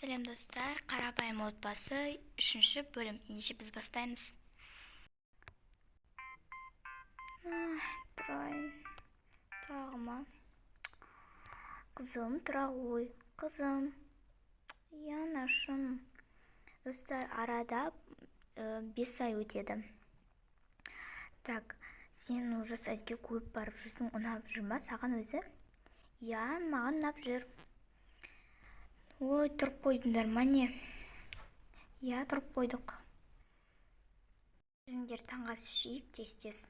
Сәлем достар, қарапайым отбасы 3-ші бөлім. Ендеше біз бастаймыз. Тұрайын. Тағыма. Қызым, тұра ғой. Қызым. Янашым. Достар, арада 5 ай өтеді. Так, сен уже сәтке көп барып жүрсің, ұнап жүр ма саған өзі? Я, маған ұнап жүр. Ой, тұрып қойдыңдар ма не? Я, тұрып қойдық. Жүріңдер таңға шейіп тез-тез.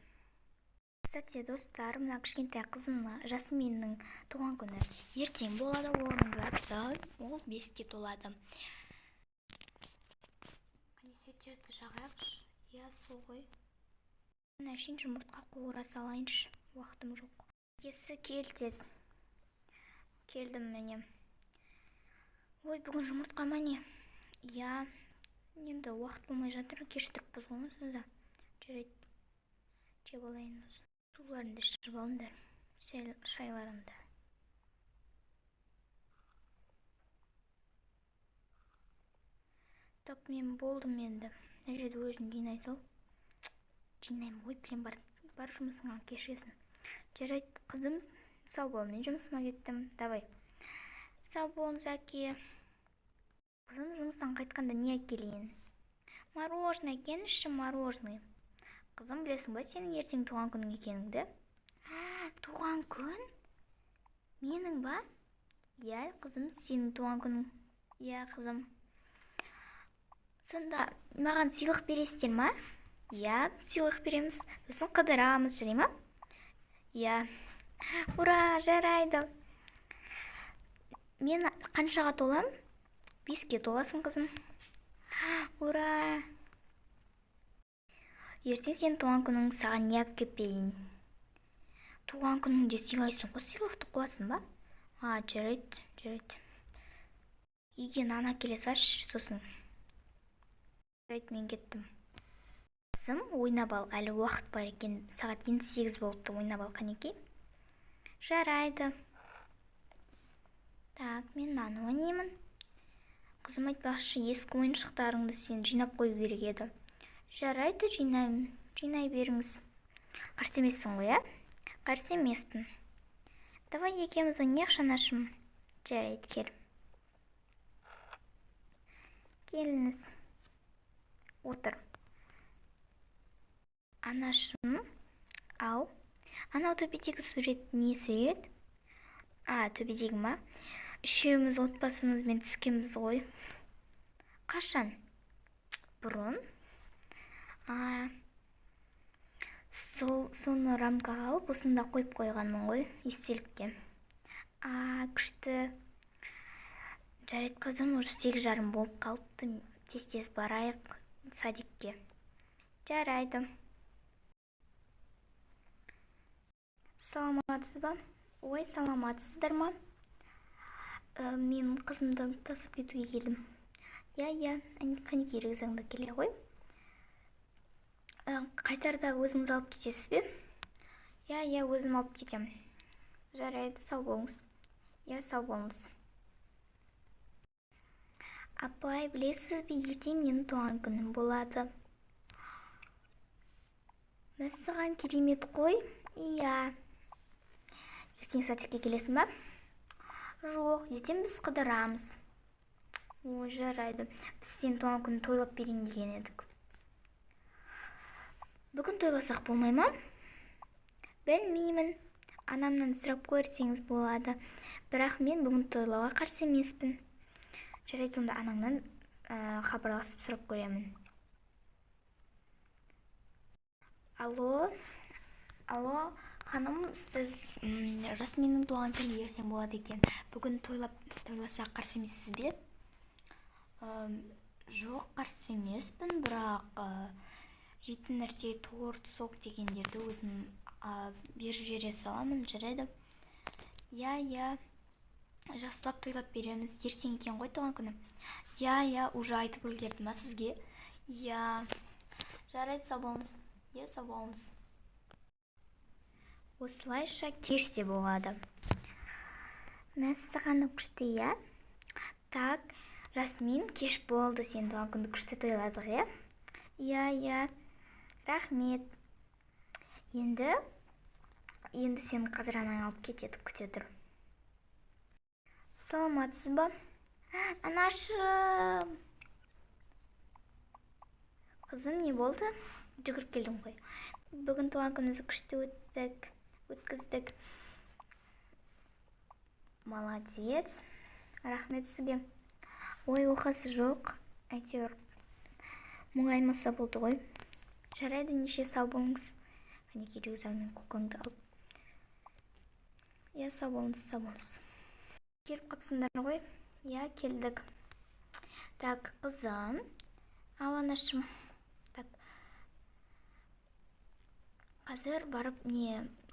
Кстати, достар, мына кішкентай қызымның Жасминнің туған күні ертең болады, оның жасы, ол 5-ке толады. Свечерді жағайықшы. Я, сол ғой. Мына үшін жұмыртқа қуыра салайыншы. Уақытым жоқ. Кесі кел тез. Келдім міне. Ой, бүгін жұмыртқа ма не? Я, енді уақыт болмай жатыр, кеш тұрыппыз ғой сізді. Жарайды. Жеп алайын. Суларында ішіп алыңдар. Шайларында. Так, мен болдым енді. Мына жерді өзің жинай сал. Жинаймын ғой, білем бар жұмысыңа кешесің. Жарайды, қызым, сау бол, мен жұмысыма кеттім. Давай. Сау болыңыз, әке. Қызым, жұмыстан қайтқанда не әкелейін? Мороженое әкеліңізші, мороженое. Қызым, білесің ба сенің ертең туған күнің екеніңді? Туған күн? Менің ба? Я, қызым, сенің туған күнің. Я, қызым. Сонда маған сыйлық бересіздер ма? Я, сыйлық береміз. Сосын қыдырамыз, жарай ма? Я. Ура, жарайды. Мен қаншаға толам? 5-ке толасың, қызым. Ура! Ертең сен туған күнің саған не әкеп берейін? Туған күніңде сыйлайсың ғой, сыйлықты қуасың ба? Жарайды, жарайды. Үйге нан әкеле салшы, сосын. Жарайды, мен кеттім. Қызым, ойнап ал, әлі уақыт бар екен. Сағат енді 8 болыпты, ойнап ал, қанекей. Жарайды. Так, мен нан ойнаймын. Қызым, айтпақшы, ескі ойыншықтарыңды сен жинап қою керек еді. Жарайды, жинаймын. Жинай беріңіз. Қарсы емессің ғой, ә? Қарсы емеспін. Давай екеуміз ойнайық, шанашым. Жарайды, кел. Келіңіз. Отыр. Анашым, ау. Анау төбедегі сурет не сурет? Төбедегі ма? Үшеуміз отбасымызбен түскенбіз ғой. Қашан? Бұрын? Соны рамкаға алып, осында қойып қойғанмын ғой, естелікке. Күшті. Жарайды, қызым, уже 8:30 болып қалыпты. Тез-тез барайық садикке. Жарайды. Саламатсыз ба? Ой, саламатсыздар ма? Мен қызымды тасып кетуге келдім. Я, қанекей рюкзагымды келе ғой. Қайтарда өзіңіз алып кетесіз бе? Я, өзім алып кетем. Жарайды, сау болыңыз. Я, сау болыңыз. Апай, білесіз бе, ертең менің туған күнім болады. Мәссаған керемет қой? Иә. Ертең садикке келесің ба? Жоқ, ертең біз қыдырамыз. Ой, жарайды. Біз сен туған күні тойлап берейін деген едік. Бүгін тойласақ болмай ма? Білмеймін. Анамнан сұрап көрсеңіз болады. Бірақ мен бүгін тойлауға қарсы емеспін. Жарайды, онда анаңнан хабарласып сұрап көремін. Алло, ханым, сіз Жасминнің туған күні ертең болады екен. Бүгін тойласақ қарсы емессіз бе? Жоқ, қарсы емеспін, бірақ жейтін нәрсе торт, сок дегендерді өзім беріп жере саламын, жарайды. Я, жақсылап тойлап береміз. Ертең екен ғой туған күні. Я, уже айтып үлгердім ма сізге? Я, жарайды, сау болыңыз. Я, сау болыңыз. Осылайша кеште болады. Мәссаған күшті, я? Так, Расмин, кеш болды, сен туған күнді күшті тойладық, е? Иә, рахмет. Енді сен қазір анаң алып кетеді, күте тұр. Саламатсыз ба? Анашым. Қызым, не болды? Жүгіріп келдім ғой. Бүгін туған күнімізді күшті өткіздік. Молодец. Рахмет сізге. Ой, оқасы жоқ. Әйтеуір мұңаймаса болды ғой. Жарайды, неше сау болыңыз. Әнекей өзіңнің қолыңды алып. Иә, сау болыңыз. Келіп қапсыңдар ғой. Иә, келдік. Так, қызым. Анашым. Так. Қазір барып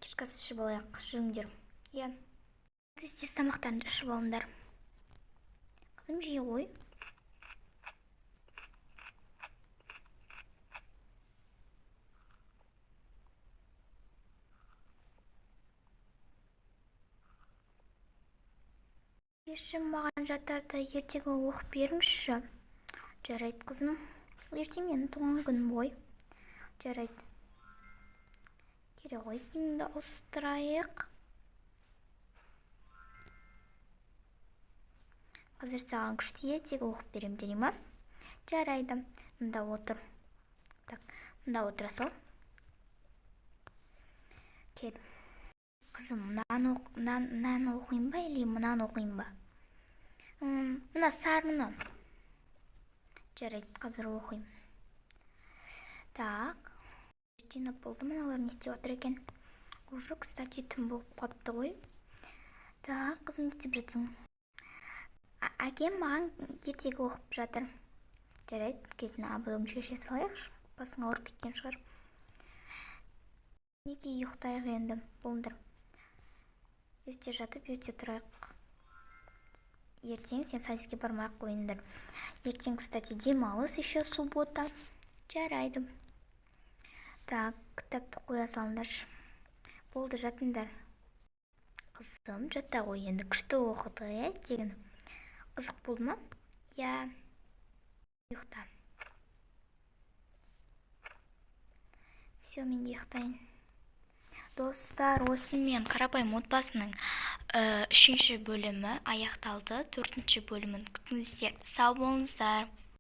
кешкі ас ішіп алайық, жүріңдер. Иә. Сіз тамақтарын ішіп алыңдар. Қызым, жей ғой. Кешім маған жатарда ертегі оқып беріңізші. Жарайды, қызым. Ертең менің туған күнім ғой. Жарайды. Керек ғой, күнді ауыстырайық. Қазір саған күшті ертегі оқып берем, дей ма? Жарайды. Мында отыр. Так, мында отыра сал. Кел. Қызым, мынаны оқиын ба, или мынаны оқиын ба? Мына сарыны. Жарайды, қазір оқиын. Так. Жинап болды, мыналар не істеп отыр екен? Уже, кстати, түн болып қапты ғой. Так, қызым, не істеп жатсың? Әкем маған ертегі оқып жатыр. Жарайды, келін абылың шеше салайықшы. Басың ауырып кеткен шығар. Неге ұйықтайық енді, болыңдар. Ерте жатып, ерте тұрайық. Ертең сен садикке бармай-ақ қойыңдар. Ертең, кстати, демалыс, еще суббота. Жарайды. Так, кітапты қоя салыңдаршы. Болды, жатыңдар. Қызым, жата ғой, енді күшті оқыды, тегін. Қызық болды ма? Я. Ұйықта. Все, мен ұйықтайын. Достар, осымен қарапайым отбасының 3-ші бөлімі аяқталды. 4-ші бөлімін күтіңіздер. Сау болыңыздар.